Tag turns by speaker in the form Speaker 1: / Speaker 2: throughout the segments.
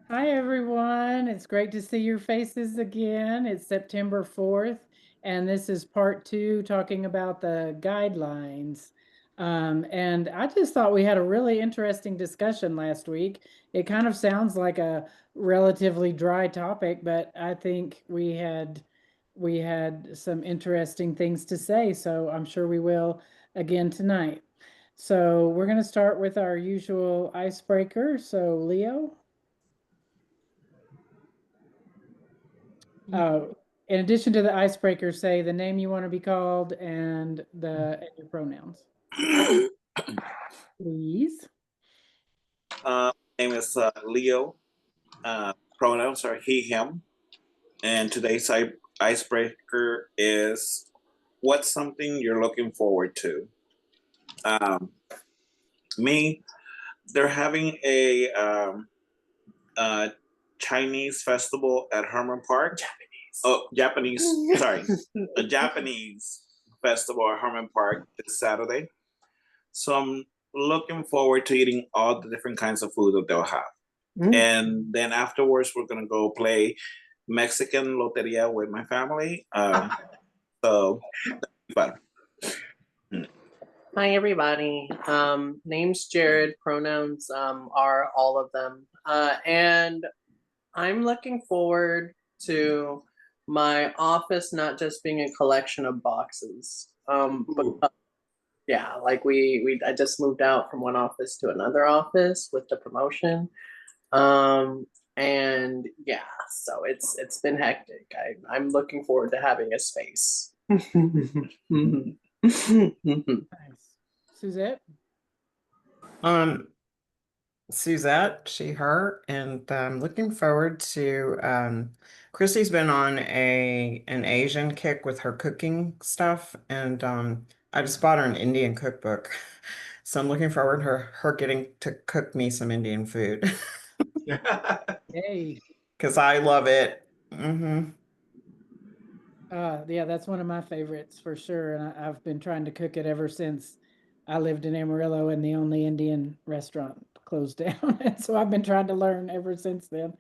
Speaker 1: Hi, everyone. It's great to see your faces again. It's September 4th, and this is part two talking about the guidelines. And I just thought we had a really interesting discussion last week. It kind of sounds like a relatively dry topic, but I think we had some interesting things to say, so I'm sure we will again tonight. So we're going to start with our usual icebreaker. So, Leo. Uh, in addition to the icebreaker, say the name you want to be called and your pronouns, please.
Speaker 2: Name is Leo. Pronouns are he, him. And today's icebreaker is what's something you're looking forward to? Um, me, they're having a Chinese festival at Herman Park. Japanese, sorry. A Japanese festival at Herman Park this Saturday. So I'm looking forward to eating all the different kinds of food that they'll have. And then afterwards, we're going to go play Mexican Loteria with my family. So that'll be fun.
Speaker 3: Hi, everybody. Name's Jared. Pronouns are all of them. And I'm looking forward to my office not just being a collection of boxes. But yeah, like I just moved out from one office to another office with the promotion. And yeah, so it's been hectic. I'm looking forward to having a space.
Speaker 1: Nice. Suzette?
Speaker 4: Suzette, she, her, and looking forward to Chrissy's been on an Asian kick with her cooking stuff, and I just bought her an Indian cookbook. So I'm looking forward to her getting to cook me some Indian food.
Speaker 1: Hey.
Speaker 4: Because I love it.
Speaker 1: Yeah, that's one of my favorites for sure. And I've been trying to cook it ever since I lived in Amarillo and the only Indian restaurant closed down. And so I've been trying to learn ever since then.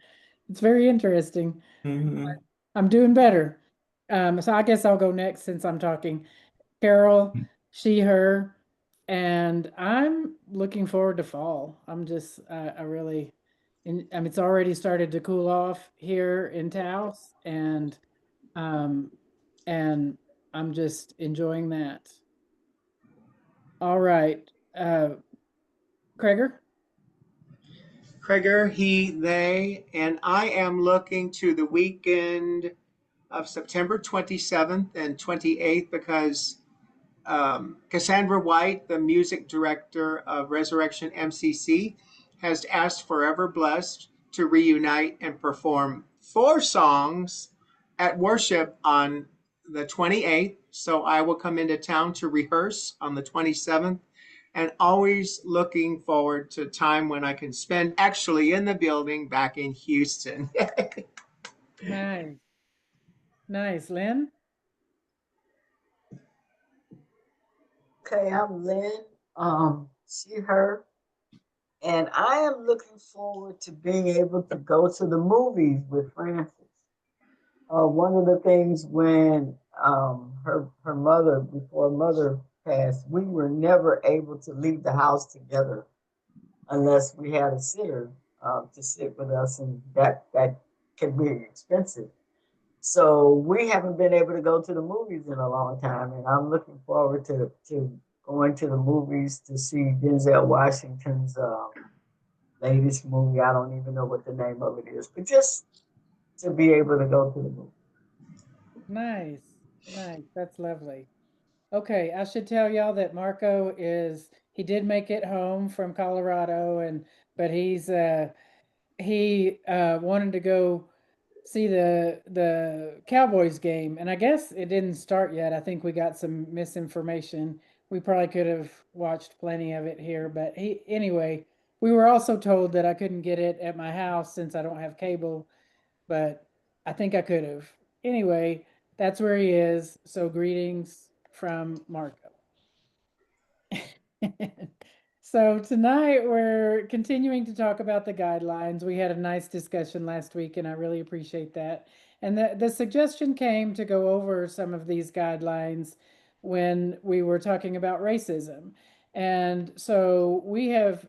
Speaker 1: It's very interesting. I'm doing better. So I guess I'll go next since I'm talking. Carol, she, her, and I'm looking forward to fall. I'm just, I really, I mean, it's already started to cool off here in Taos, um, and I'm just enjoying that. All right, Kreger.
Speaker 5: Kreger, he, they, and I am looking to the weekend of September 27th and 28th because Cassandra White, the music director of Resurrection MCC, has asked Forever Blessed to reunite and perform 4 songs at worship on the 28th. So I will come into town to rehearse on the 27th, and always looking forward to time when I can spend actually in the building back in Houston.
Speaker 1: Nice. Nice. Lynn?
Speaker 6: Okay, I'm Lynn, she, her, and I am looking forward to being able to go to the movies with Frances. One of the things when her mother, before mother passed, we were never able to leave the house together unless we had a sitter to sit with us, and that can be expensive. So we haven't been able to go to the movies in a long time, and I'm looking forward to going to the movies to see Denzel Washington's latest movie. I don't even know what the name of it is, but just to be able to go to the movie.
Speaker 1: Nice. Nice. That's lovely. Okay, I should tell y'all that Marco he did make it home from Colorado, but he wanted to go see the Cowboys game, and I guess it didn't start yet. I think we got some misinformation. We probably could have watched plenty of it here, but anyway, we were also told that I couldn't get it at my house since I don't have cable, but I think I could have. Anyway, that's where he is. So greetings from Marco. So tonight we're continuing to talk about the guidelines. We had a nice discussion last week, and I really appreciate that. And the suggestion came to go over some of these guidelines when we were talking about racism. And so we talked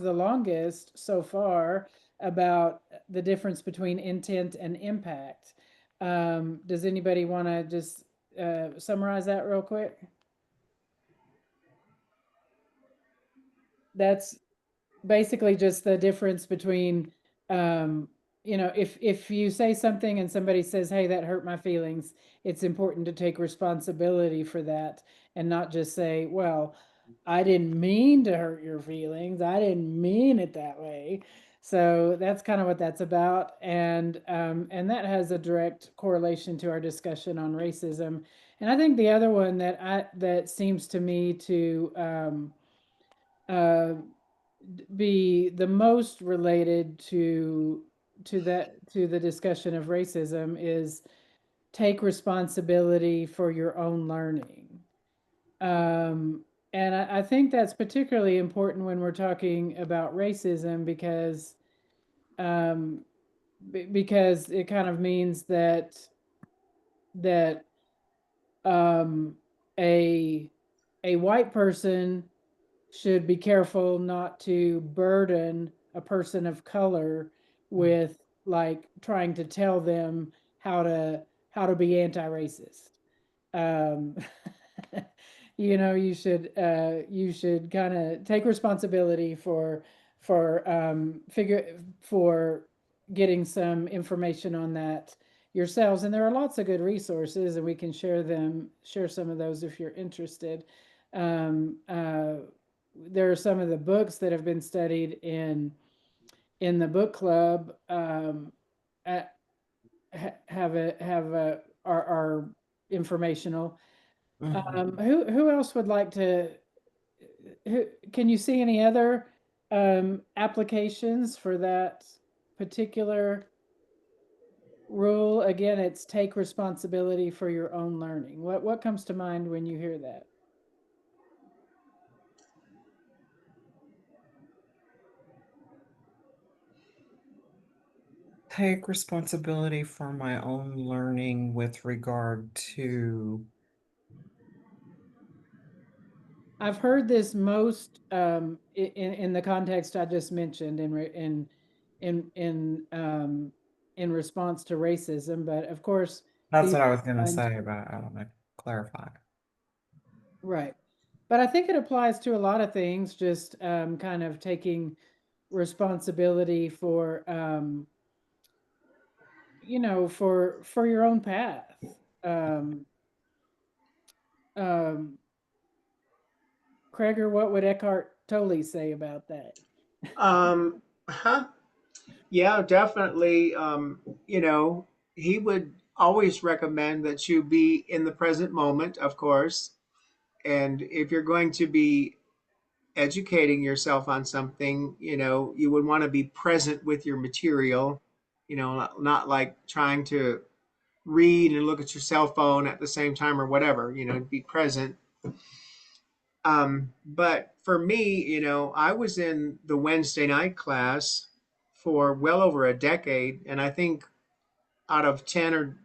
Speaker 1: the longest so far about the difference between intent and impact. Does anybody want to just summarize that real quick? That's basically just the difference between if you say something and somebody says, hey, that hurt my feelings, it's important to take responsibility for that and not just say, well, I didn't mean to hurt your feelings, I didn't mean it that way. So that's kind of what that's about, and that has a direct correlation to our discussion on racism. And I think the other one that seems to me to uh, be the most related to the discussion of racism is take responsibility for your own learning. And I think that's particularly important when we're talking about racism because it kind of means that um, a white person should be careful not to burden a person of color with like trying to tell them how to be anti-racist. Um, you should kind of take responsibility for getting some information on that yourselves. And there are lots of good resources, and we can share some of those if you're interested. Um, uh, there are some of the books that have been studied in the book club, are informational. Who else would like to? Can you see any other applications for that particular rule? Again, it's take responsibility for your own learning. What comes to mind when you hear that?
Speaker 4: Take responsibility for my own learning with regard to.
Speaker 1: I've heard this most in the context I just mentioned in response to racism, but of course
Speaker 4: That's
Speaker 1: these
Speaker 4: what I was going to
Speaker 1: guidelines,
Speaker 4: say, but I want to clarify.
Speaker 1: right? But I think it applies to a lot of things. Just kind of taking responsibility for for your own path. Um, um, Kreger, what would Eckhart Tolle say about that?
Speaker 5: Huh? Yeah, definitely. He would always recommend that you be in the present moment, of course. And if you're going to be educating yourself on something, you would want to be present with your material, not like trying to read and look at your cell phone at the same time or whatever, be present. But for me, I was in the Wednesday night class for well over a decade, and I think out of 10 or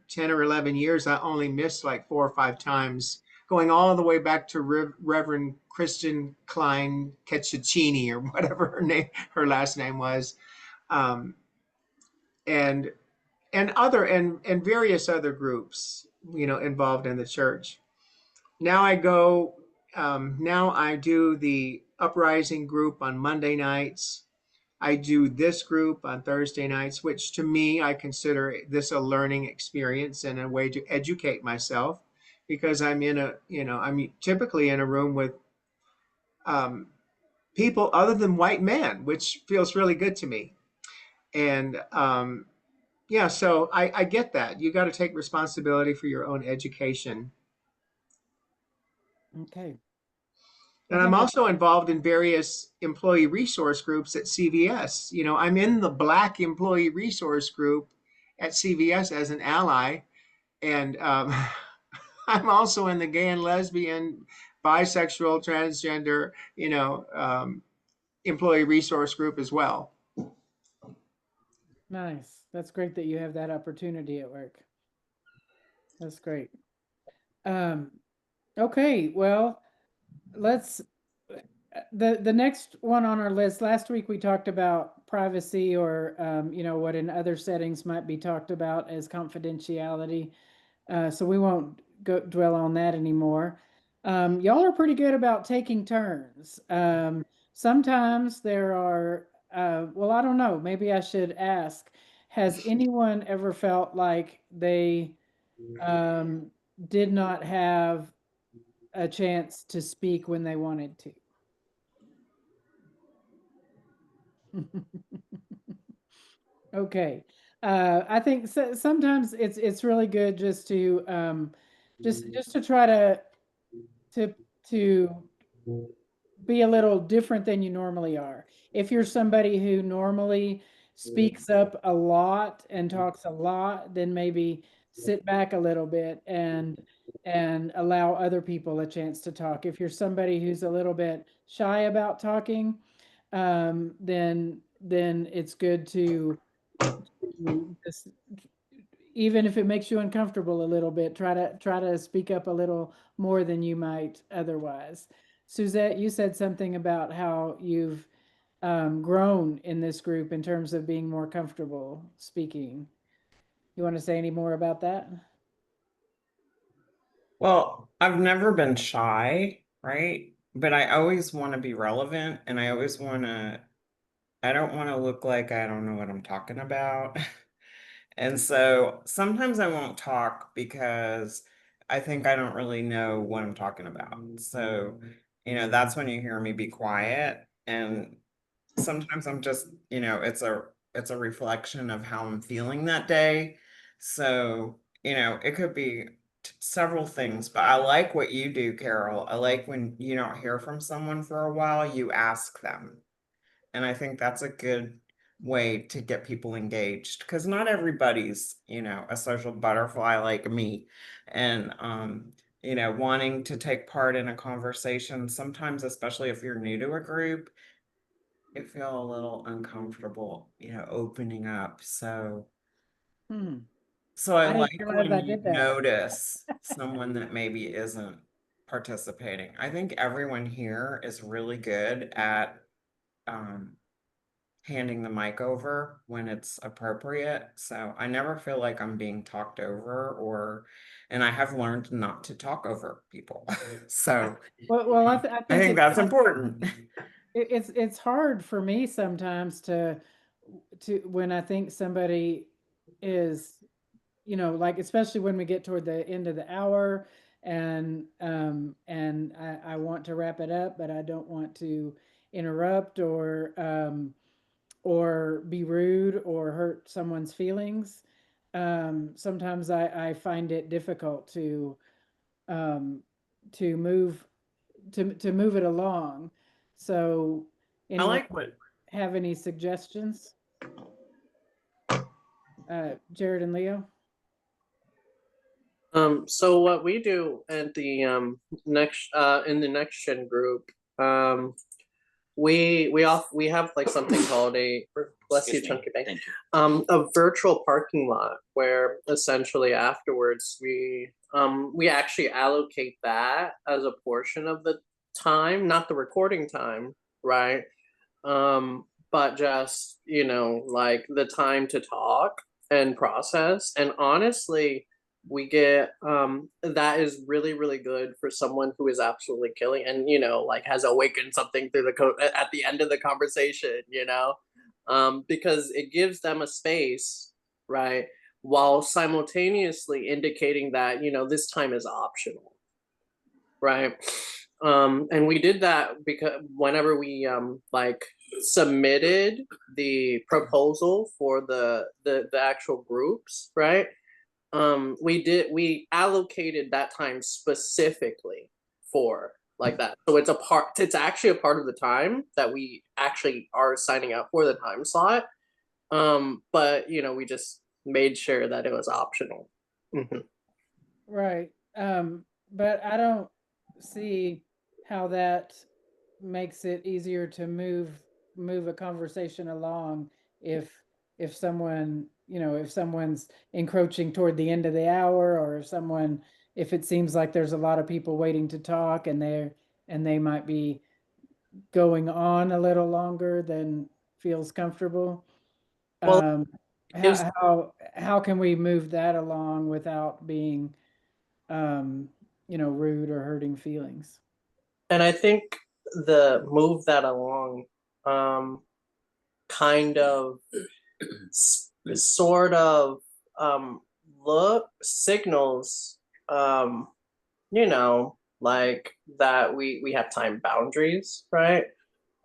Speaker 5: 11 years, I only missed like 4 or 5 times, going all the way back to Reverend Kristen Klein Ketchachini or whatever her last name was, um, and and various other groups, involved in the church. Now I go. Now I do the uprising group on Monday nights. I do this group on Thursday nights, which to me, I consider this a learning experience and a way to educate myself, because I'm typically in a room with um, people other than white men, which feels really good to me. And yeah, so I get that. You got to take responsibility for your own education.
Speaker 1: Okay.
Speaker 5: And I'm also involved in various employee resource groups at CVS. I'm in the Black Employee Resource Group at CVS as an ally. And I'm also in the Gay and Lesbian, bisexual, transgender, employee resource group as well.
Speaker 1: Nice. That's great that you have that opportunity at work. That's great. Okay, well, let's the next one on our list. Last week we talked about privacy, or what in other settings might be talked about as confidentiality. So we won't dwell on that anymore. Y'all are pretty good about taking turns. Sometimes there are, well, I don't know, maybe I should ask, has anyone ever felt like they did not have a chance to speak when they wanted to? Okay. I think sometimes it's really good just to just to try to be a little different than you normally are. If you're somebody who normally speaks up a lot and talks a lot, then maybe sit back a little bit and allow other people a chance to talk. If you're somebody who's a little bit shy about talking, then it's good to just, even if it makes you uncomfortable a little bit, try to speak up a little more than you might otherwise. Suzette, you said something about how you've grown in this group in terms of being more comfortable speaking. You want to say any more about that?
Speaker 4: Well, I've never been shy, right? But I always want to be relevant, and I always I don't want to look like I don't know what I'm talking about. And so sometimes I won't talk because I think I don't really know what I'm talking about. So, that's when you hear me be quiet. And sometimes I'm just, it's a reflection of how I'm feeling that day. So, it could be several things, but I like what you do, Carol. I like when you don't hear from someone for a while, you ask them. And I think that's a good way to get people engaged, because not everybody's, a social butterfly like me. And wanting to take part in a conversation, sometimes, especially if you're new to a group, you feel a little uncomfortable, opening up. So
Speaker 1: Hmm.
Speaker 4: I
Speaker 1: I didn't
Speaker 4: like
Speaker 1: realize
Speaker 4: when
Speaker 1: I
Speaker 4: you
Speaker 1: did that.
Speaker 4: notice someone that maybe isn't participating. I think everyone here is really good at handing the mic over when it's appropriate. So I never feel like I'm being talked over, and I have learned not to talk over people. So
Speaker 1: Well, I
Speaker 4: I
Speaker 1: think
Speaker 4: think that's important.
Speaker 1: it's hard for me sometimes to when I think somebody is, like, especially when we get toward the end of the hour, and I want to wrap it up, but I don't want to interrupt or be rude or hurt someone's feelings. Sometimes I find it difficult um, to move move it along. So,
Speaker 4: I
Speaker 1: anyone
Speaker 4: like what
Speaker 1: have any suggestions? Jared and Leo?
Speaker 3: So what we do at the next in the next gen group, we have like something called a, bless you, Chunky Bang, a virtual parking lot, where essentially afterwards we actually allocate that as a portion of the time, not the recording time, right? But just, like the time to talk and process. And honestly, we get that is really, really good for someone who is absolutely killing and, like has awakened something through at the end of the conversation, because it gives them a space, right, while simultaneously indicating that, this time is optional, right? And we did that because whenever we like submitted the proposal for the actual groups, right, we allocated that time specifically for like that. So it's actually a part of the time that we actually are signing up for, the time slot. But we just made sure that it was optional.
Speaker 1: Right. But I don't see how that makes it easier to move a conversation along if someone, you know, if someone's encroaching toward the end of the hour, or if it seems like there's a lot of people waiting to talk and they might be going on a little longer than feels comfortable.
Speaker 3: Well,
Speaker 1: Um,
Speaker 3: gives-
Speaker 1: how can we move that along without being, you know, rude or hurting feelings?
Speaker 3: And I think the move that along kind of sort of look signals you know, like that we have time boundaries, right?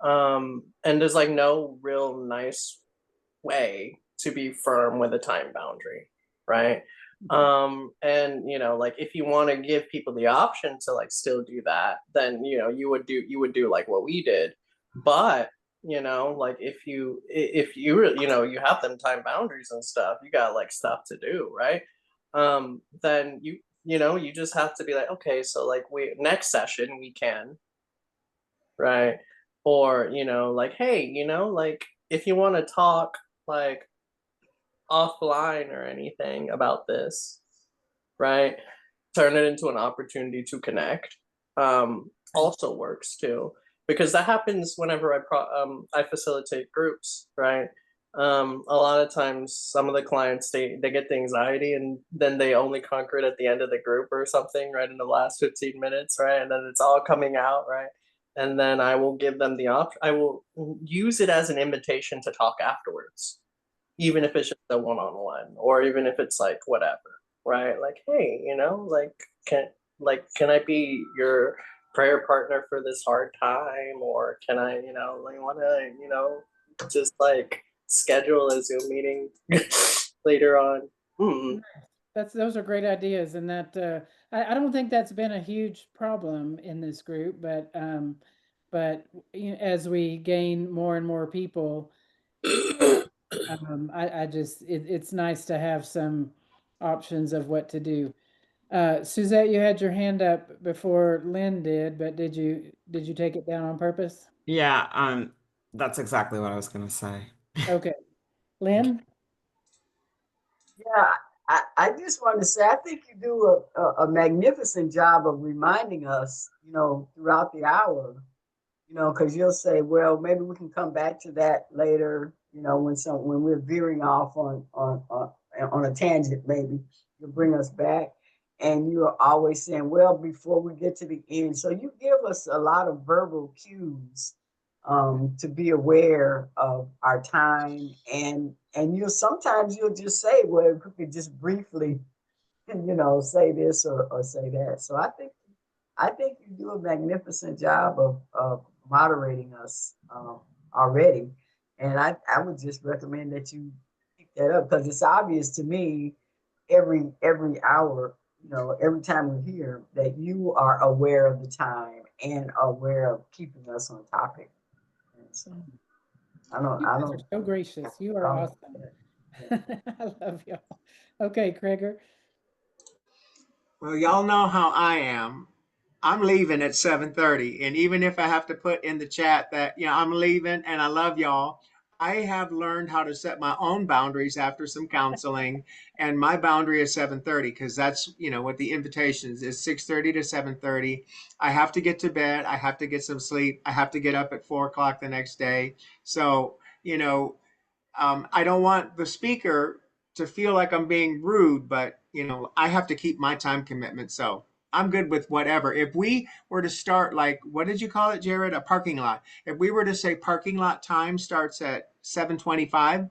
Speaker 3: And there's like no real nice way to be firm with a time boundary, right? And you know, like if you want to give people the option to like still do that, then you know you would do like what we did. But you know, like if you you know you have them time boundaries and stuff, you got like stuff to do, right? Then you know you just have to be like, okay, so like we next session we can, right? Or you know, like hey, you know, like if you want to talk like offline or anything about this, right? Turn it into an opportunity to connect. Also works too, because that happens whenever I facilitate groups, right? A lot of times, some of the clients they get the anxiety, and then they only conquer it at the end of the group or something, right in the last 15 minutes, right? And then it's all coming out, right? And then I will give them the option. I will use it as an invitation to talk afterwards, even if it's just a one-on-one, or even if it's like whatever, right? Like hey, you know, can I be your prayer partner for this hard time, or can I, you know, like want to, you know, just like schedule a Zoom meeting later on.
Speaker 1: Those are great ideas, and that I don't think that's been a huge problem in this group, but you know, as we gain more and more people, I just it's nice to have some options of what to do. Suzette, you had your hand up before Lynn did, but did you take it down on purpose?
Speaker 4: Yeah, that's exactly what I was gonna say.
Speaker 1: Okay, Lynn.
Speaker 6: Yeah, I just want to say I think you do a magnificent job of reminding us, you know, throughout the hour, you know, because you'll say, well, maybe we can come back to that later, you know, when we're veering off on a tangent, maybe you'll bring us back. And you're always saying, well, before we get to the end. So you give us a lot of verbal cues to be aware of our time, and you'll just say, well, if we could just briefly, you know, say this or say that. So I think you do a magnificent job of moderating us already. And I would just recommend that you pick that up, because it's obvious to me every hour, you know, every time we're here, that you are aware of the time and aware of keeping us on topic. And so
Speaker 1: You guys are so gracious. You are awesome. I love y'all. Okay, Kreger.
Speaker 5: Well, y'all know how I am. I'm leaving at 7:30, and even if I have to put in the chat that, you know, I'm leaving and I love y'all, I have learned how to set my own boundaries after some counseling, and my boundary is 7:30, because that's, you know, what the invitations is, 6:30 to 7:30. I have to get to bed. I have to get some sleep. I have to get up at 4 o'clock the next day. So, you know, I don't want the speaker to feel like I'm being rude, but you know, I have to keep my time commitment. So I'm good with whatever. If we were to start, like, what did you call it, Jared? A parking lot. If we were to say parking lot time starts at 7:25,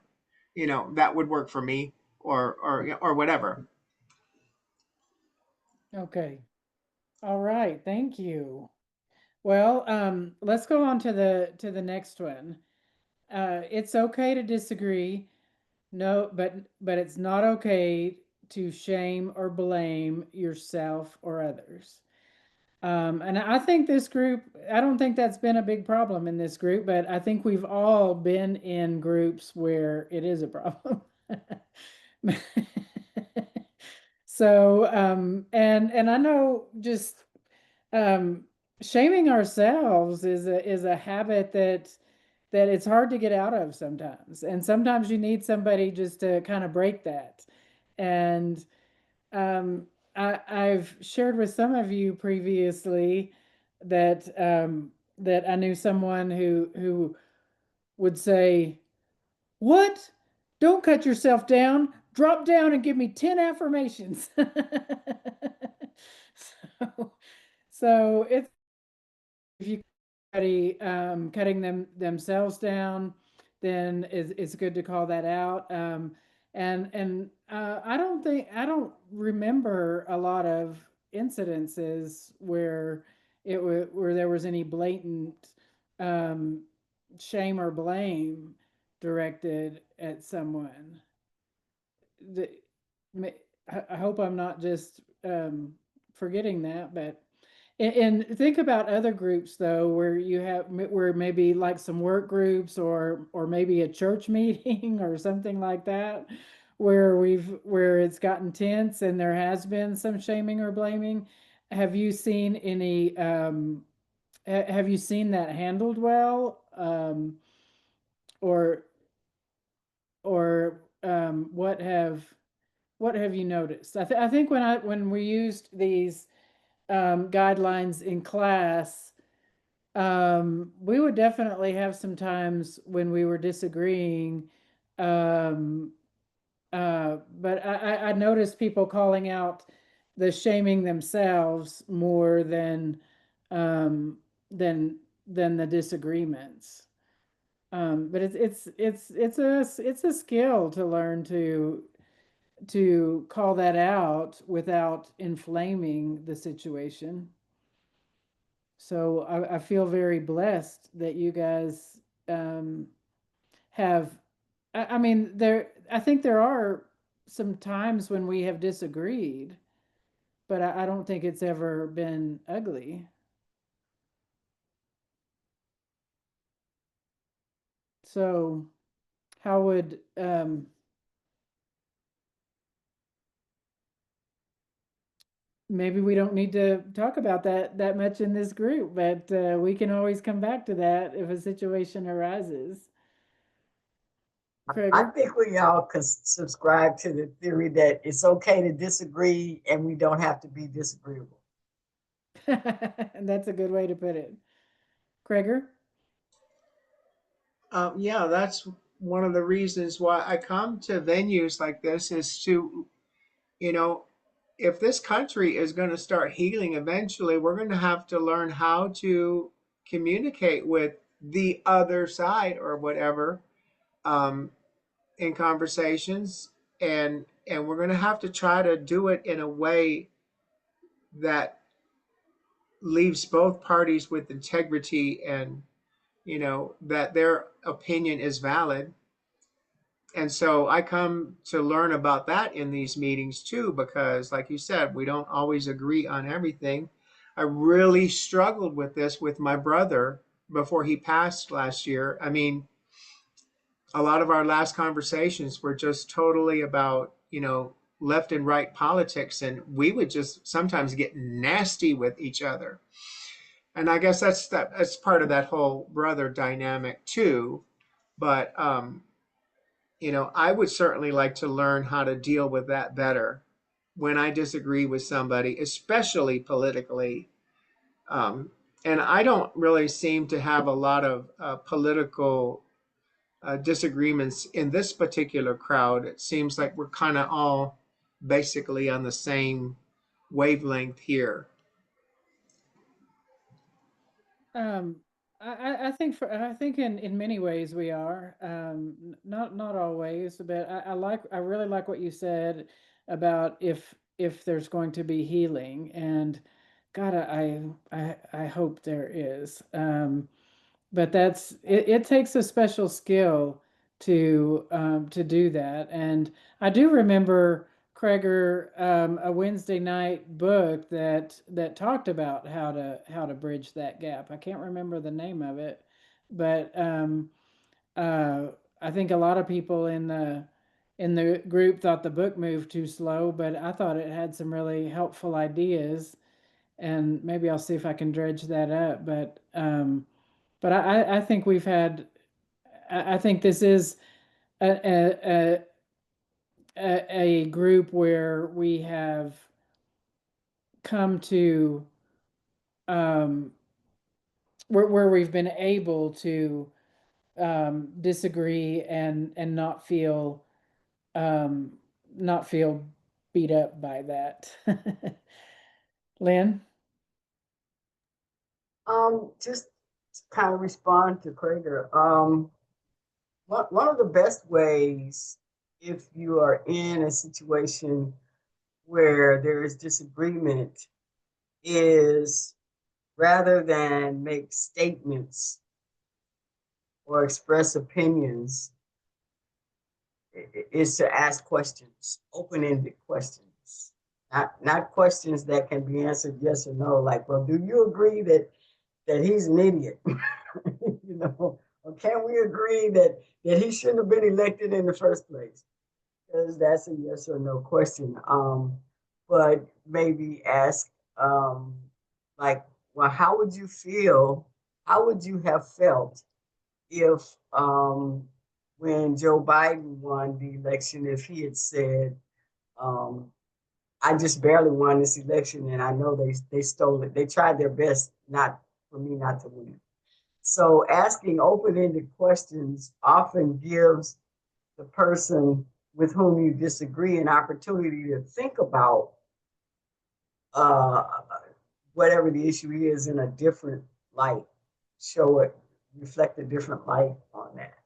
Speaker 5: you know, that would work for me, or whatever.
Speaker 1: Okay. All right. Thank you. Well, let's go on to the next one. It's okay to disagree. No, but it's not okay to shame or blame yourself or others. And I think this group, I don't think that's been a big problem in this group, but I think we've all been in groups where it is a problem. So, and I know just, shaming ourselves is a habit that it's hard to get out of sometimes, and sometimes you need somebody just to kind of break that. And I've shared with some of you previously that that I knew someone who would say, "What? Don't cut yourself down. Drop down and give me 10 affirmations." so, so it's if you cutting themselves down, then it's good to call that out. And I don't remember a lot of incidences where where there was any blatant um, shame or blame directed at someone. The, I hope I'm not just forgetting that, but and think about other groups though, where you have where maybe like some work groups or maybe a church meeting or something like that, where it's gotten tense and there has been some shaming or blaming. Have you seen any? Have you seen that handled well, or what have you noticed? I think when we used these guidelines in class, we would definitely have some times when we were disagreeing. Um, but I noticed people calling out the shaming themselves more um, than than the disagreements. But it's a skill to learn to call that out without inflaming the situation. So I feel very blessed that you guys have. I mean, I think there are some times when we have disagreed, but I don't think it's ever been ugly. So, how would maybe we don't need to talk about that much in this group, but we can always come back to that if a situation arises.
Speaker 6: I
Speaker 1: Kreger?
Speaker 6: think we all could subscribe to the theory that it's okay to disagree and we don't have to be disagreeable.
Speaker 1: And that's a good way to put it. Kreger?
Speaker 5: Yeah, that's one of the reasons why I come to venues like this is to, you know, if this country is going to start healing eventually, we're going to have to learn how to communicate with the other side or whatever um, in conversations, and we're going to have to try to do it in a way that leaves both parties with integrity and that their opinion is valid. And so I come to learn about that in these meetings too, because like you said, we don't always agree on everything. I really struggled with this with my brother before he passed last year. I mean, a lot of our last conversations were just totally about, left and right politics, and we would just sometimes get nasty with each other. And I guess that's part of that whole brother dynamic too. But I would certainly like to learn how to deal with that better when I disagree with somebody, especially politically. Um, and I don't really seem to have a lot of political disagreements in this particular crowd. It seems like we're kind of all basically on the same wavelength here.
Speaker 1: Um, I think in many ways we are. Not always, but I really like what you said about if there's going to be healing, and God, I hope there is. But it takes a special skill to do that. And I do remember Kreger a Wednesday night book that talked about how to bridge that gap. I can't remember the name of it, but uh, I think a lot of people in the group thought the book moved too slow, but I thought it had some really helpful ideas. and maybe I'll see if I can dredge that up. But I think we've had, I think this is a group where we have come to where we've been able to disagree and not feel beat up by that. Lynn?
Speaker 6: Just to kind of respond to Krager. One of the best ways, if you are in a situation where there is disagreement, is rather than make statements or express opinions, is to ask questions, open-ended questions, not questions that can be answered yes or no. Like, well, do you agree that he's an idiot? You know, or can we agree that he shouldn't have been elected in the first place? Because that's a yes or no question. But maybe ask, like, well, how would you feel? How would you have felt if, when Joe Biden won the election, if he had said, I just barely won this election, and I know they stole it. They tried their best not for me not to win. So asking open-ended questions often gives the person with whom you disagree an opportunity to think about whatever the issue is in a different light, show it, reflect a different light on that.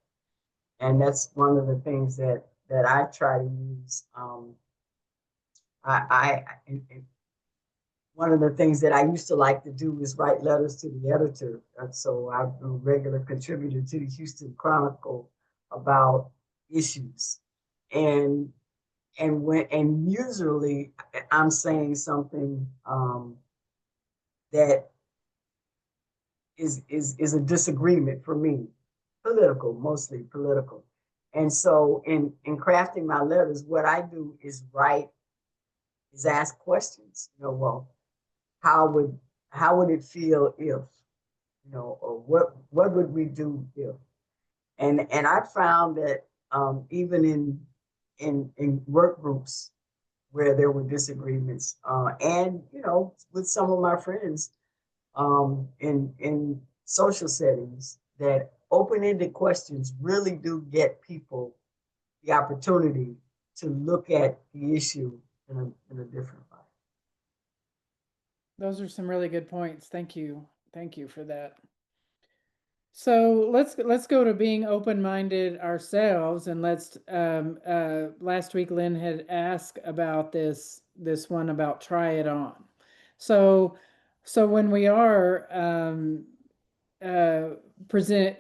Speaker 6: And that's one of the things that I try to use. One of the things that I used to like to do is write letters to the editor. So I'm a regular contributor to the Houston Chronicle about issues. And usually I'm saying something that is a disagreement for me, political, mostly political. And so in crafting my letters, what I do is ask questions. You know, well, how would it feel if, you know, or what would we do if? And I found that even in work groups where there were disagreements, and you know, with some of my friends, in social settings, that open-ended questions really do get people the opportunity to look at the issue in a different light.
Speaker 1: Those are some really good points. Thank you for that. So let's go to being open-minded ourselves, and let's last week Lynn had asked about this one about try it on. So when we are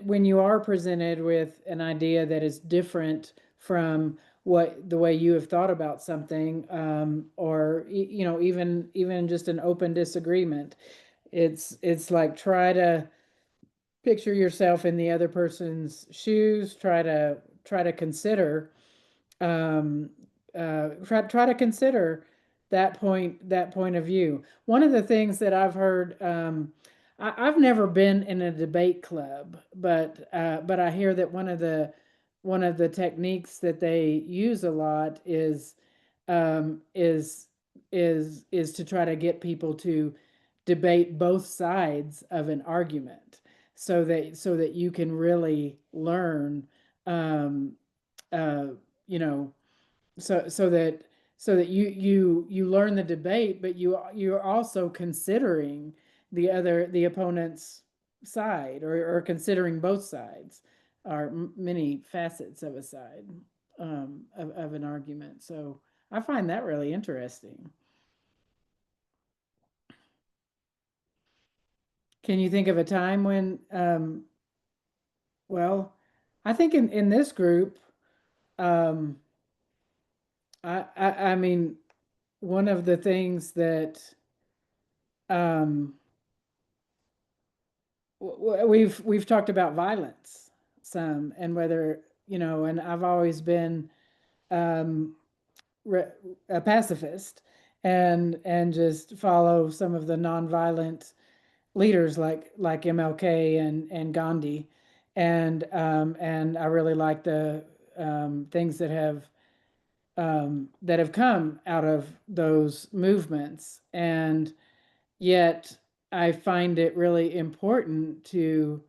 Speaker 1: when you are presented with an idea that is different from the way you have thought about something, or you know, even just an open disagreement, it's like try to picture yourself in the other person's shoes. Try to consider try to consider that point of view. One of the things that I've heard, I've never been in a debate club, but I hear that one of the techniques that they use a lot is to try to get people to debate both sides of an argument, so that you can really learn, you know, so that you learn the debate, but you're also considering the opponent's side, or considering both sides, or many facets of a side, of an argument. So I find that really interesting. Can you think of a time when, well, I think in this group, I mean, one of the things that we've talked about violence some, and whether, you know, and I've always been a pacifist, and just follow some of the nonviolent leaders like MLK and Gandhi, and I really like the things that have come out of those movements, and yet I find it really important to.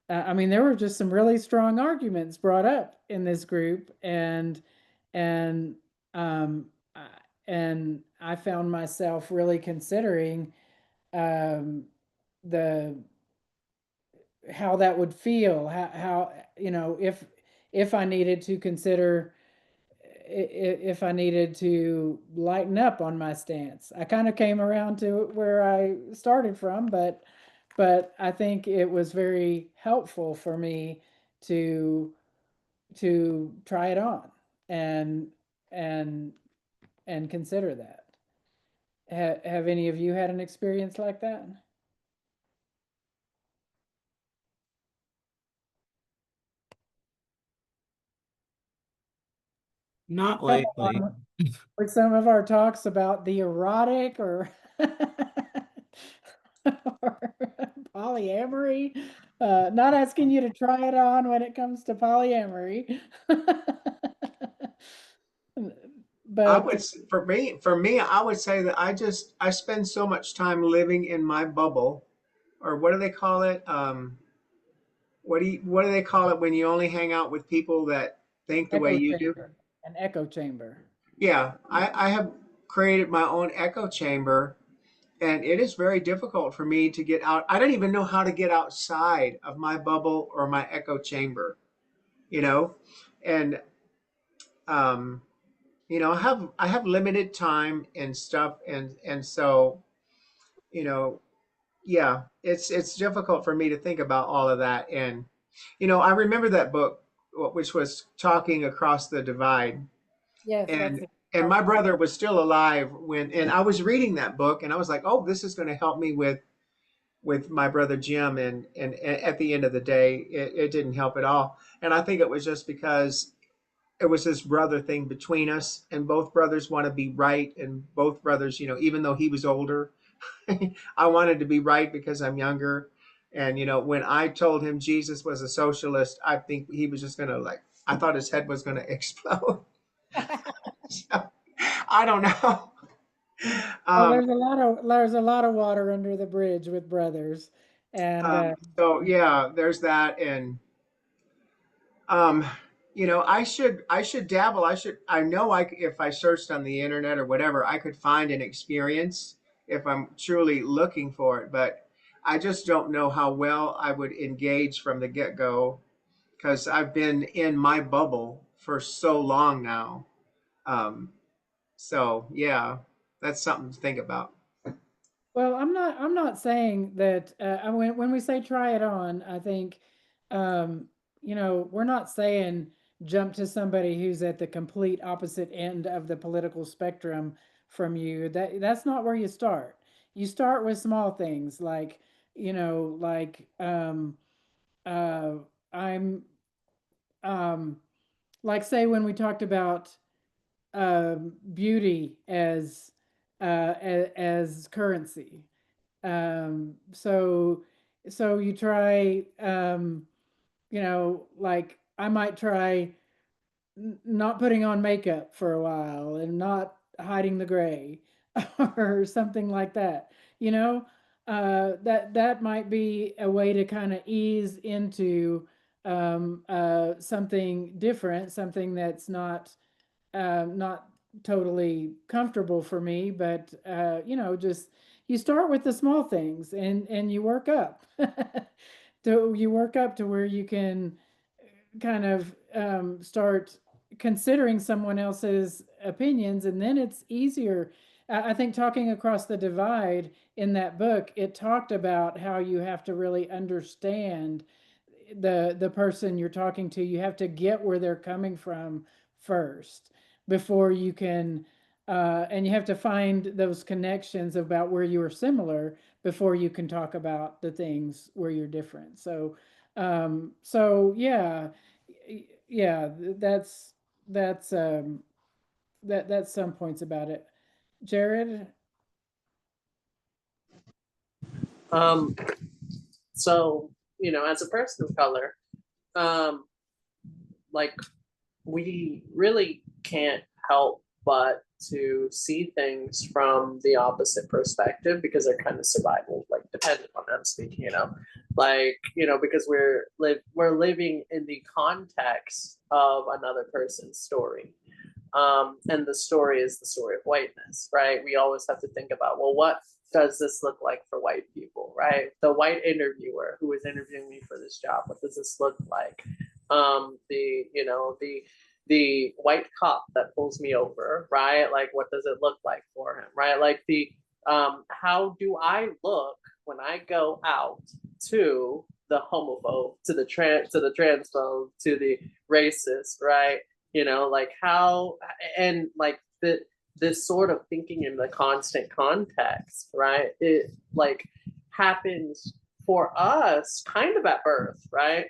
Speaker 1: I mean, there were just some really strong arguments brought up in this group, and um, I- and I found myself really considering um, the how that would feel, how if I needed to consider if I needed to lighten up on my stance. I kind of came around to where I started from, but I think it was very helpful for me to try it on and and and consider that. Have any of you had an experience like that?
Speaker 4: Not
Speaker 1: Come
Speaker 4: lately.
Speaker 1: on, with some of our talks about the erotic or or polyamory. Not asking you to try it on when it comes to polyamory.
Speaker 5: I
Speaker 1: But
Speaker 5: would, for me, I would say that I spend so much time living in my bubble, or what do they call it? What do they call it when you only hang out with people that think the way
Speaker 1: echo
Speaker 5: you do?
Speaker 1: chamber, an echo chamber.
Speaker 5: Yeah, I have created my own echo chamber, and it is very difficult for me to get out. I don't even know how to get outside of my bubble or my echo chamber, you know, and um, I have limited time and stuff, and so you know, yeah, it's difficult for me to think about all of that. And I remember that book, which was Talking Across the Divide,
Speaker 1: Yes, that's
Speaker 5: and
Speaker 1: it.
Speaker 5: and my brother was still alive when, and I was reading that book, and I was like, oh, this is going to help me with my brother Jim, and at the end of the day, it didn't help at all. And I think it was just because it was this brother thing between us, and both brothers want to be right, and both brothers, even though he was older, I wanted to be right because I'm younger. And when I told him Jesus was a socialist, I think he was just gonna, like, I thought his head was gonna explode. So, I don't know.
Speaker 1: Well,
Speaker 5: Um,
Speaker 1: there's a lot of water under the bridge with brothers, and
Speaker 5: so yeah, there's that. And um, I should dabble. I know if I searched on the internet or whatever, I could find an experience if I'm truly looking for it. But I just don't know how well I would engage from the get-go, because I've been in my bubble for so long now. Um, so yeah, that's something to think about.
Speaker 1: well, I'm not saying that when we say try it on, I think we're not saying jump to somebody who's at the complete opposite end of the political spectrum from you. That's not where you start. You start with small things like, like uh I'm um like say when we talked about beauty as currency. So you try, like I might try not putting on makeup for a while and not hiding the gray or something like that. You know, that might be a way to kind of ease into something different, something that's not totally comfortable for me, but just you start with the small things and you work up. You work up to where you can kind of start considering someone else's opinions, and then it's easier. I think talking across the divide in that book, it talked about how you have to really understand the person you're talking to. You have to get where they're coming from first before you can and you have to find those connections about where you are similar before you can talk about the things where you're different. So yeah, yeah, that's that's some points about it. Jared?
Speaker 3: So, as a person of color, like, we really can't help but to see things from the opposite perspective because they're kind of survival, like, dependent on them speaking, because we're living in the context of another person's story. And the story is the story of whiteness, right? We always have to think about, well, what does this look like for white people, right? The white interviewer who is interviewing me for this job, what does this look like? The white cop that pulls me over, right? Like, what does it look like for him, right? Like, how do I look when I go out to the homophobe, to the transphobe, to the racist, right? Like, how, and like this sort of thinking in the constant context, right? It, like, happens for us kind of at birth, right?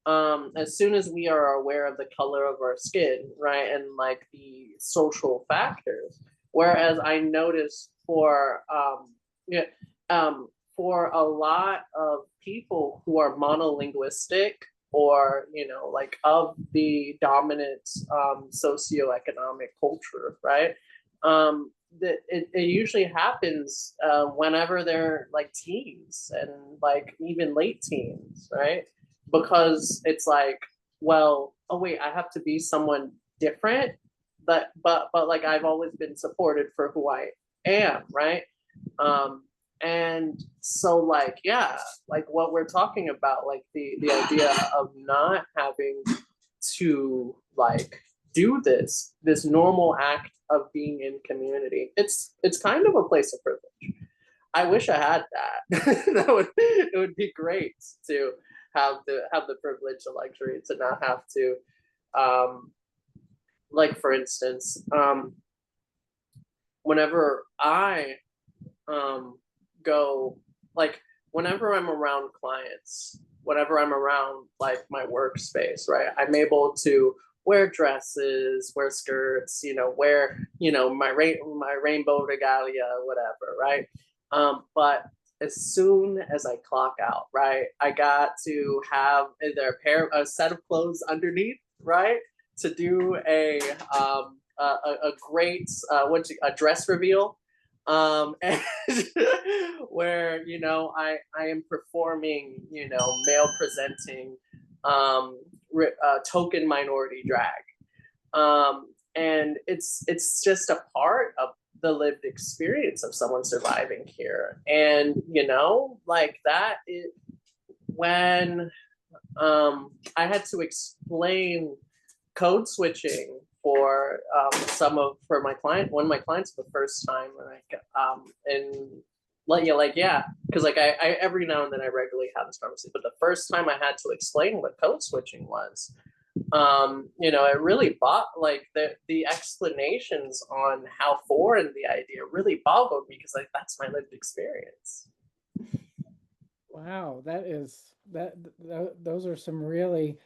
Speaker 3: As soon as we are aware of the color of our skin, right? And like the social factors. Whereas I notice for a lot of people who are monolinguistic, or like of the dominant socioeconomic culture, right? It usually happens whenever they're like teens and like even late teens, right? Because it's like, well, oh wait, I have to be someone different, but like, I've always been supported for who I am, right? And so, like, yeah, like what we're talking about, like the idea of not having to like do this normal act of being in community, it's kind of a place of privilege. I wish I had that. It would be great to have the privilege, the luxury to not have to, like, for instance, whenever I go, like, whenever I'm around clients, whenever I'm around like my workspace, right, I'm able to wear dresses, wear skirts, wear my rainbow regalia, whatever, right? But as soon as I clock out, right, I got to have either a set of clothes underneath, right, to do a great a dress reveal, and where I am performing male presenting token minority drag, and it's just a part of the lived experience of someone surviving here. And like that, when I had to explain code switching for my client, one of my clients, for the first time, because like I every now and then I regularly have this conversation, but the first time I had to explain what code switching was, it really like the explanations on how foreign the idea really boggled me, because like that's my lived experience.
Speaker 1: Wow, those are some really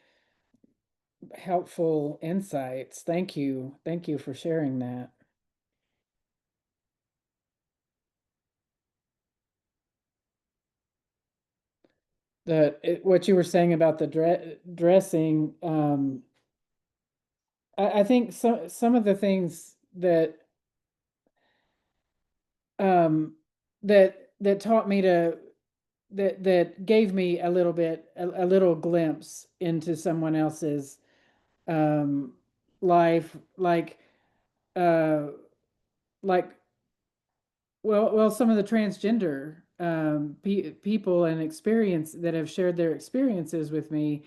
Speaker 1: helpful insights. Thank you for sharing that. What you were saying about the dressing, I think some of the things that that taught me to that gave me a little glimpse into someone else's life, like uh like well, some of the transgender people and experience that have shared their experiences with me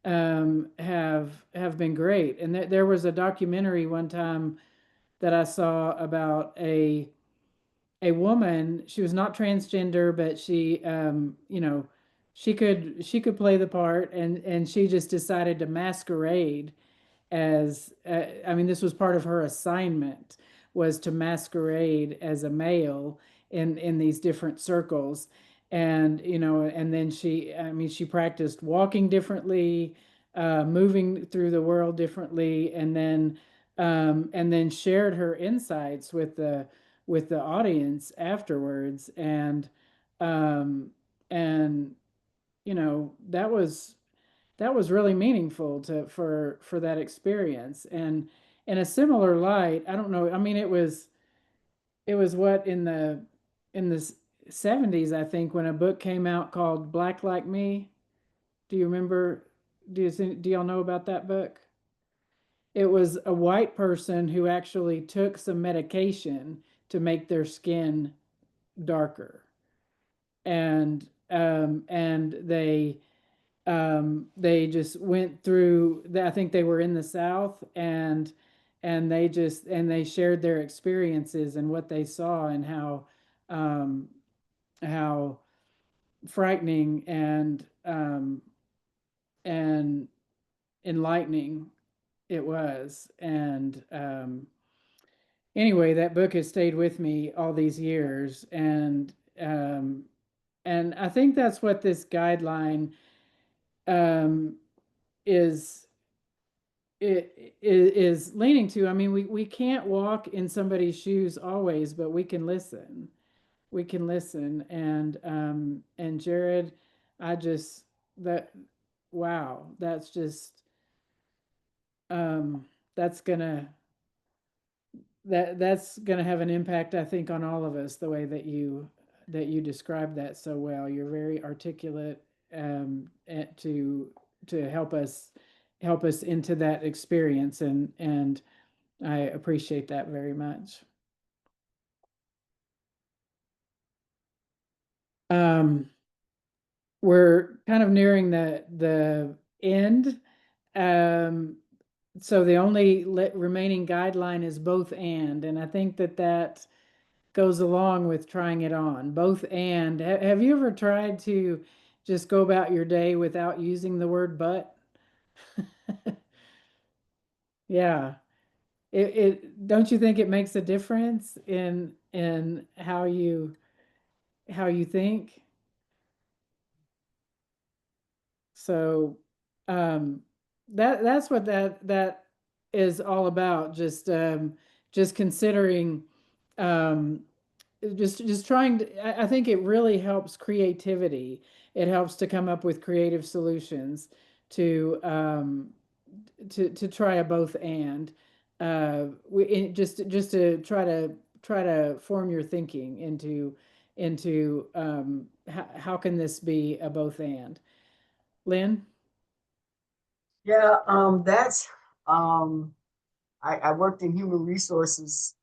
Speaker 1: have been great. And there was a documentary one time that I saw about a woman. She was not transgender, but she she could play the part, and she just decided to masquerade as I mean, this was part of her assignment, was to masquerade as a male in these different circles. And and then she practiced walking differently, moving through the world differently, and then shared her insights with with the audience afterwards. Um, and, you know, that was really meaningful for that experience. And in a similar light, I don't know, I mean, it was what in the 70s, I think, when a book came out called Black Like Me. Do you remember? Do y'all know about that book? It was a white person who actually took some medication to make their skin darker, and they just went through. I think they were in the South, and they shared their experiences and what they saw, and um, how frightening and enlightening it was. And anyway, that book has stayed with me all these years, um, and I think that's what this guideline um, is is leaning to. I mean, we can't walk in somebody's shoes always, but we can listen. We can listen. And Jared, I just that wow, that's just um that's gonna that's gonna have an impact, I think, on all of us, the way that you described that so well. You're very articulate, to help us into that experience, and I appreciate that very much. We're kind of nearing the end. Um, so the only remaining guideline is both and I think that goes along with trying it on. Both and. Have you ever tried to just go about your day without using the word but? Yeah. It don't you think it makes a difference in how you think? So that's what that is all about. Just considering, um, just trying to. I think it really helps creativity. It helps to come up with creative solutions to to try a both and just to try to form your thinking into how can this be a both and. Lynn?
Speaker 6: Yeah, that's I worked in human resources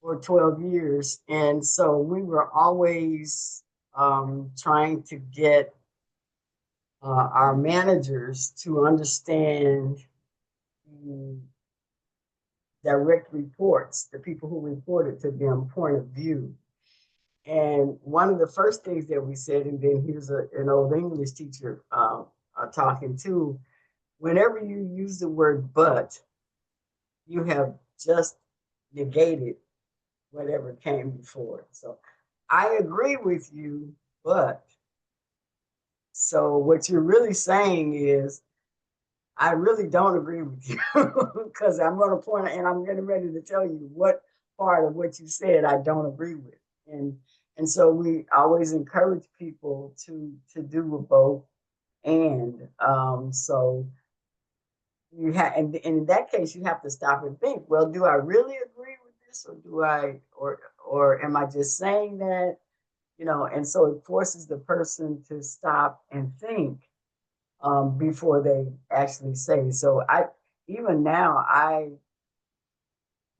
Speaker 6: for 12 years, and so we were always trying to get our managers to understand the direct reports, the people who reported to them point of view. And one of the first things that we said, and then here's an old English teacher talking too, whenever you use the word but, you have just negated whatever came before it. So I agree with you, but so what you're really saying is I really don't agree with you because I'm going to point and I'm getting ready to tell you what part of what you said I don't agree with. And so we always encourage people to do a both and so you have and in that case you have to stop and think, well, do I really agree with this, or do I or am I just saying that, you know? And so it forces the person to stop and think before they actually say. So I even now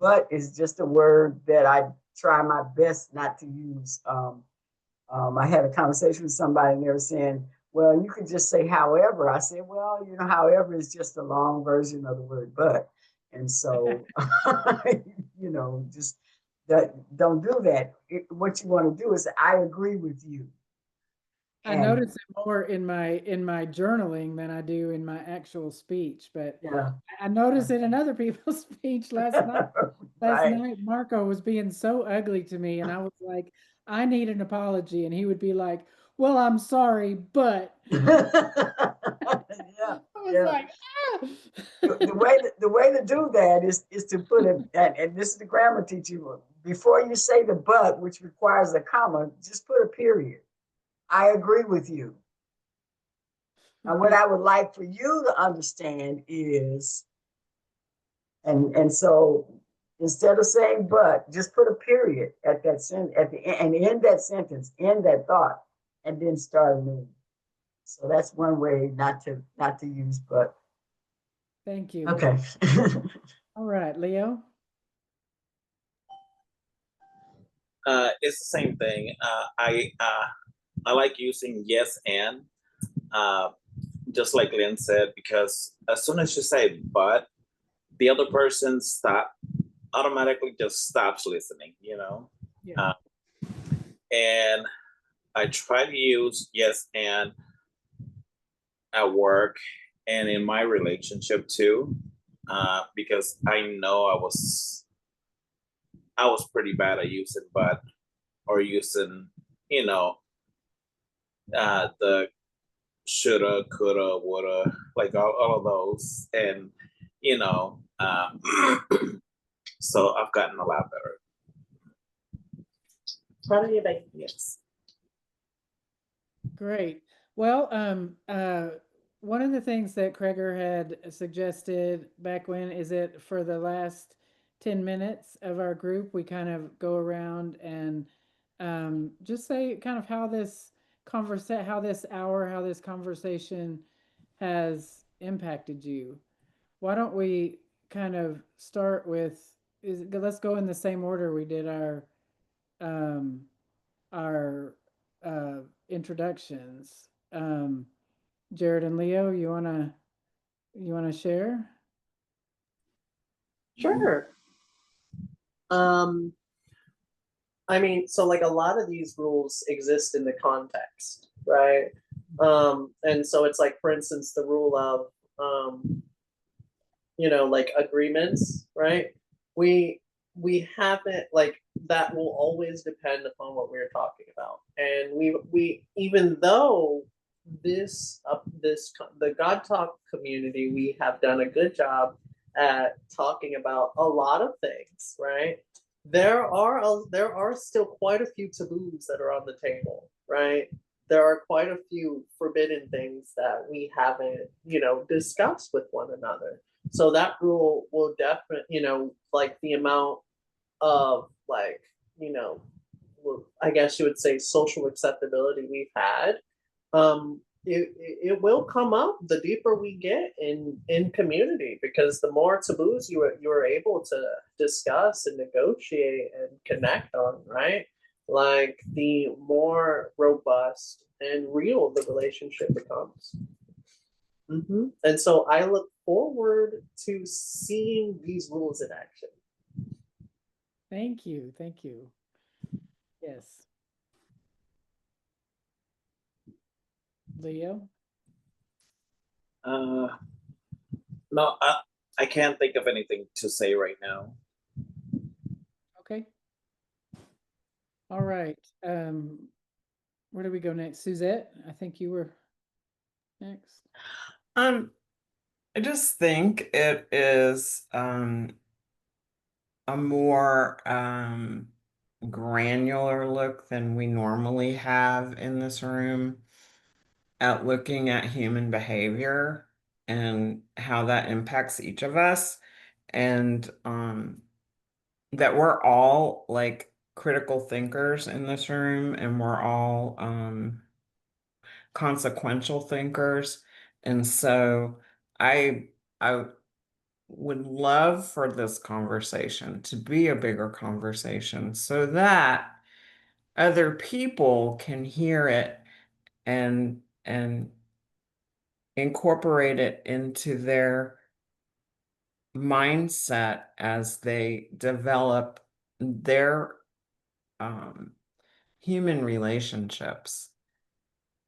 Speaker 6: but is just a word that I try my best not to use. I had a conversation with somebody and they were saying, well, you could just say however. I said, well, you know, however is just a long version of the word but. And so, you know, just don't do that. What you want to do is I agree with you.
Speaker 1: I notice it more in my journaling than I do in my actual speech, but
Speaker 6: yeah,
Speaker 1: I noticed it in other people's speech last night. Last
Speaker 6: right.
Speaker 1: night, Marco was being so ugly to me, and I was like, I need an apology. And he would be like, well, I'm sorry, but
Speaker 6: yeah,
Speaker 1: I was
Speaker 6: yeah.
Speaker 1: like,
Speaker 6: The way to do that is to put it, and this is the grammar teacher before you say the but, which requires a comma, just put a period. I agree with you. And what I would like for you to understand is, and so instead of saying but, just put a period at that at the end, and end that sentence, end that thought, and then start anew. So that's one way not to use but.
Speaker 1: Thank you.
Speaker 6: Okay.
Speaker 1: All right, Leo.
Speaker 2: It's the same thing. I like using yes and, just like Lynn said, because as soon as you say but, the other person automatically just stops listening, you know?
Speaker 1: Yeah.
Speaker 2: And I try to use yes and at work and in my relationship too, because I know I was pretty bad at using but, or using, you know, the shoulda, coulda, woulda, like all of those, and you know, so I've gotten a lot better.
Speaker 3: How do you make
Speaker 2: Yes.
Speaker 1: Great. Well, one of the things that Kreger had suggested back when is that for the last 10 minutes of our group, we kind of go around and just say kind of how this how this conversation has impacted you. Why don't we kind of start with, let's go in the same order we did um, our introductions. Jared and Leo, you wanna share?
Speaker 3: Sure. I mean, so like a lot of these rules exist in the context, right? And so it's like, for instance, the rule of, like agreements, right? We haven't, like, that will always depend upon what we're talking about, and we even though the God Talk community, we have done a good job at talking about a lot of things, right? There are still quite a few taboos that are on the table, right? There are quite a few forbidden things that we haven't, discussed with one another. So that rule will definitely, like the amount of, like, I guess you would say, social acceptability we've had, it will come up the deeper we get in community, because the more taboos you're able to discuss and negotiate and connect on, right? Like, the more robust and real the relationship becomes. And so I look forward to seeing these rules in action.
Speaker 1: Thank you. Thank you. Yes. Leo?
Speaker 2: No, I can't think of anything to say right now.
Speaker 1: Okay. All right. Where do we go next? Suzette, I think you were next.
Speaker 4: I just think it is a more granular look than we normally have in this room at looking at human behavior and how that impacts each of us, and that we're all like critical thinkers in this room, and we're all consequential thinkers. And so I would love for this conversation to be a bigger conversation so that other people can hear it and incorporate it into their mindset as they develop their human relationships,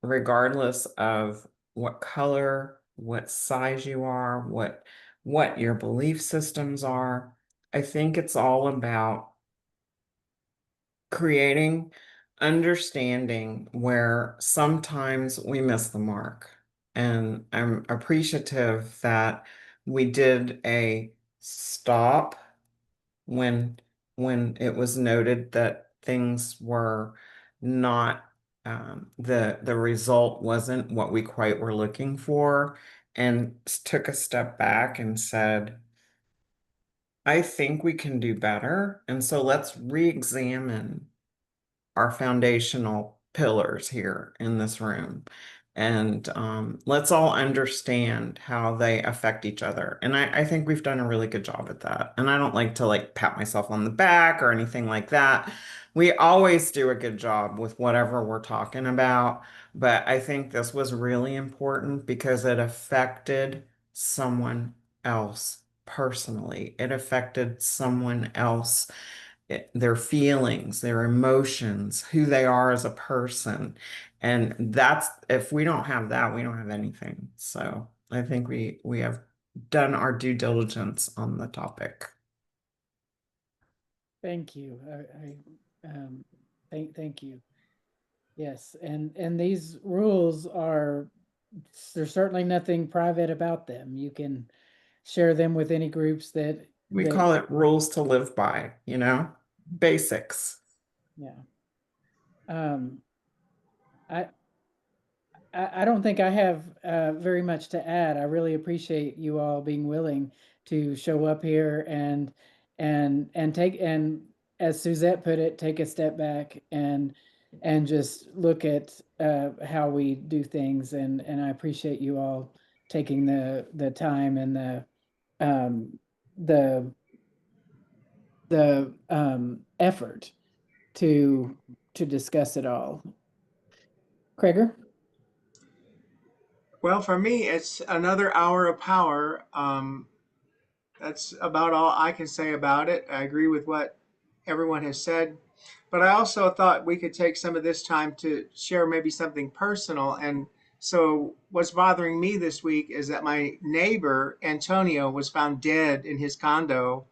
Speaker 4: regardless of what color, what size you are, what your belief systems are. I think it's all about creating understanding where sometimes we miss the mark. And I'm appreciative that we did a stop when when it was noted that things were not, the result wasn't what we quite were looking for, and took a step back and said, I think we can do better. And so let's re-examine our foundational pillars here in this room. And let's all understand how they affect each other. And I think we've done a really good job at that. And I don't like to like pat myself on the back or anything like that. We always do a good job with whatever we're talking about. But I think this was really important because it affected someone else personally. It affected someone else, their feelings, their emotions, who they are as a person. And that's, if we don't have that, we don't have anything. So I think we have done our due diligence on the topic.
Speaker 1: Thank you. Thank you. Yes, and these rules are, there's certainly nothing private about them. You can share them with any groups that
Speaker 4: We call it rules to live by, you know, basics.
Speaker 1: Yeah. I don't think I have very much to add. I really appreciate you all being willing to show up here and take, and as Suzette put it, take a step back and just look at how we do things. And I appreciate you all taking the time and the effort to discuss it all. Krager?
Speaker 5: Well, for me, it's another hour of power. That's about all I can say about it. I agree with what everyone has said, but I also thought we could take some of this time to share maybe something personal. And so, what's bothering me this week is that my neighbor, Antonio, was found dead in his condo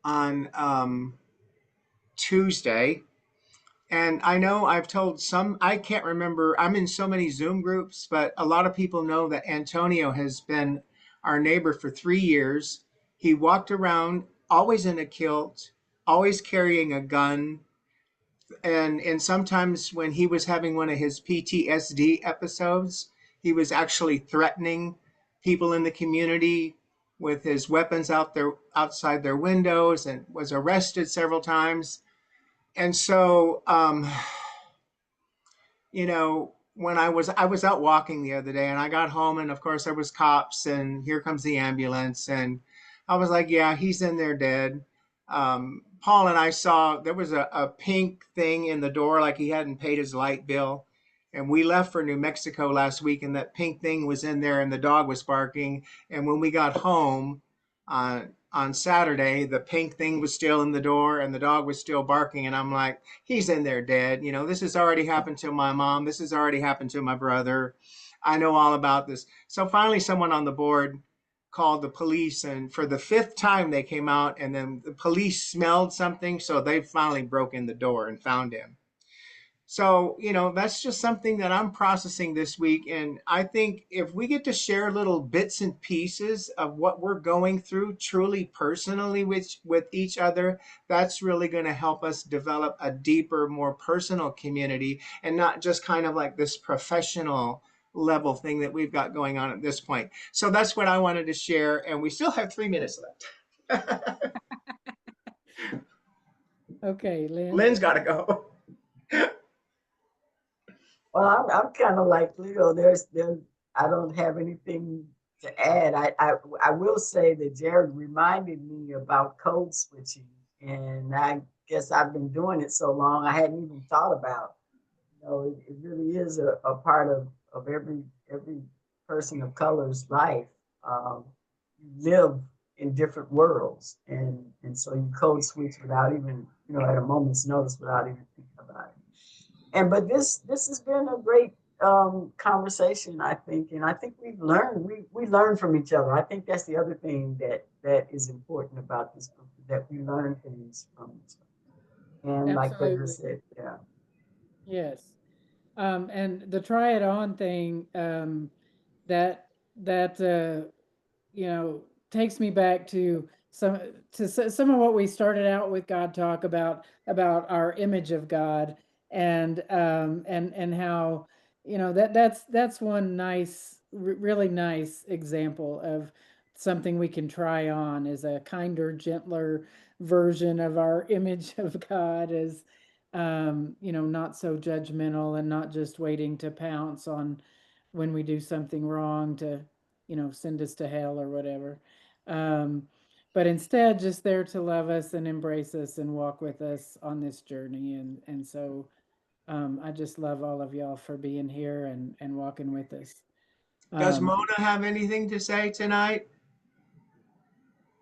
Speaker 5: on Tuesday. And I know I've told some, I can't remember, I'm in so many Zoom groups, but a lot of people know that Antonio has been our neighbor for 3 years. He walked around always in a kilt, always carrying a gun. And sometimes when he was having one of his PTSD episodes, he was actually threatening people in the community with his weapons out there outside their windows, and was arrested several times. And so, you know, when I was out walking the other day, and I got home, and of course there was cops, and here comes the ambulance, and I was like, yeah, he's in there dead. Paul and I saw there was a pink thing in the door, like he hadn't paid his light bill. And we left for New Mexico last week, and that pink thing was in there, and the dog was barking. And when we got home on Saturday, the pink thing was still in the door, and the dog was still barking. And I'm like, he's in there dead. You know, this has already happened to my mom. This has already happened to my brother. I know all about this. So finally, someone on the board called the police, and for the 5th time they came out, and then the police smelled something, so they finally broke in the door and found him. So, you know, that's just something that I'm processing this week. And I think if we get to share little bits and pieces of what we're going through truly personally with each other, that's really going to help us develop a deeper, more personal community, and not just kind of like this professional level thing that we've got going on at this point. So that's what I wanted to share. And we still have 3 minutes left.
Speaker 1: Okay, Lynn.
Speaker 5: Lynn's got to go.
Speaker 6: Well, I'm kind of like Leo. There's I don't have anything to add. I will say that Jared reminded me about code switching, and I guess I've been doing it so long I hadn't even thought about. You know, it really is a part of every person of color's life. You live in different worlds, and so you code switch without even, you know, at a moment's notice, without even thinking about it. But this has been a great conversation, I think, and I think we learn from each other. I think that's the other thing that is important about this group, that we learn things from each other. And like Pedro said, yeah.
Speaker 1: Yes. And the try it on thing, that you know, takes me back to some some of what we started out with God Talk about our image of God, and how, you know, that's one nice, really nice example of something we can try on, is a kinder, gentler version of our image of God, is you know, not so judgmental and not just waiting to pounce on when we do something wrong to, you know, send us to hell or whatever. But instead just there to love us and embrace us and walk with us on this journey. And so I just love all of y'all for being here and walking with us.
Speaker 5: Does
Speaker 1: Um,
Speaker 5: Mona have anything to say tonight?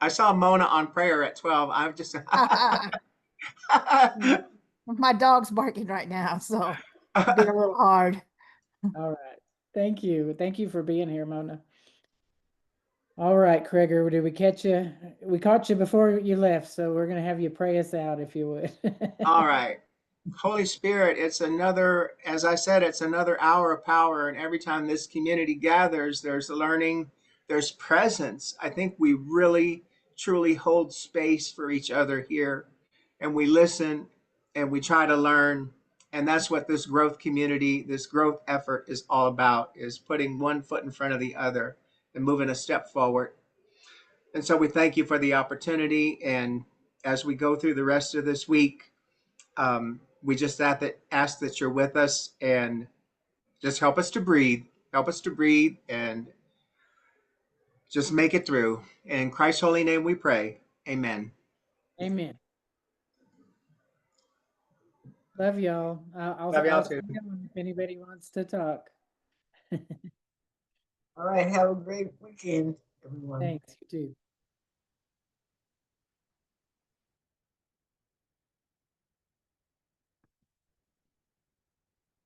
Speaker 5: I saw Mona on prayer at 12. I've just
Speaker 7: My dog's barking right now, so it's been a little hard.
Speaker 1: all right. Thank you. Thank you for being here, Mona. All right, Kreger, did we catch you? We caught you before you left, so we're going to have you pray us out if you would.
Speaker 5: All right. Holy Spirit, it's another, as I said, it's another hour of power. And every time this community gathers, there's learning, there's presence. I think we really, truly hold space for each other here. And we listen and we try to learn. And that's what this growth community, this growth effort is all about, is putting one foot in front of the other and moving a step forward. And so we thank you for the opportunity. And as we go through the rest of this week, we just ask that you're with us and just help us to breathe. Help us to breathe and just make it through. In Christ's holy name we pray. Amen.
Speaker 1: Amen. Love y'all.
Speaker 5: Love y'all
Speaker 1: I'll
Speaker 5: too.
Speaker 1: stay on if anybody wants to talk.
Speaker 6: All right. Have a great weekend, everyone.
Speaker 1: Thanks, you too.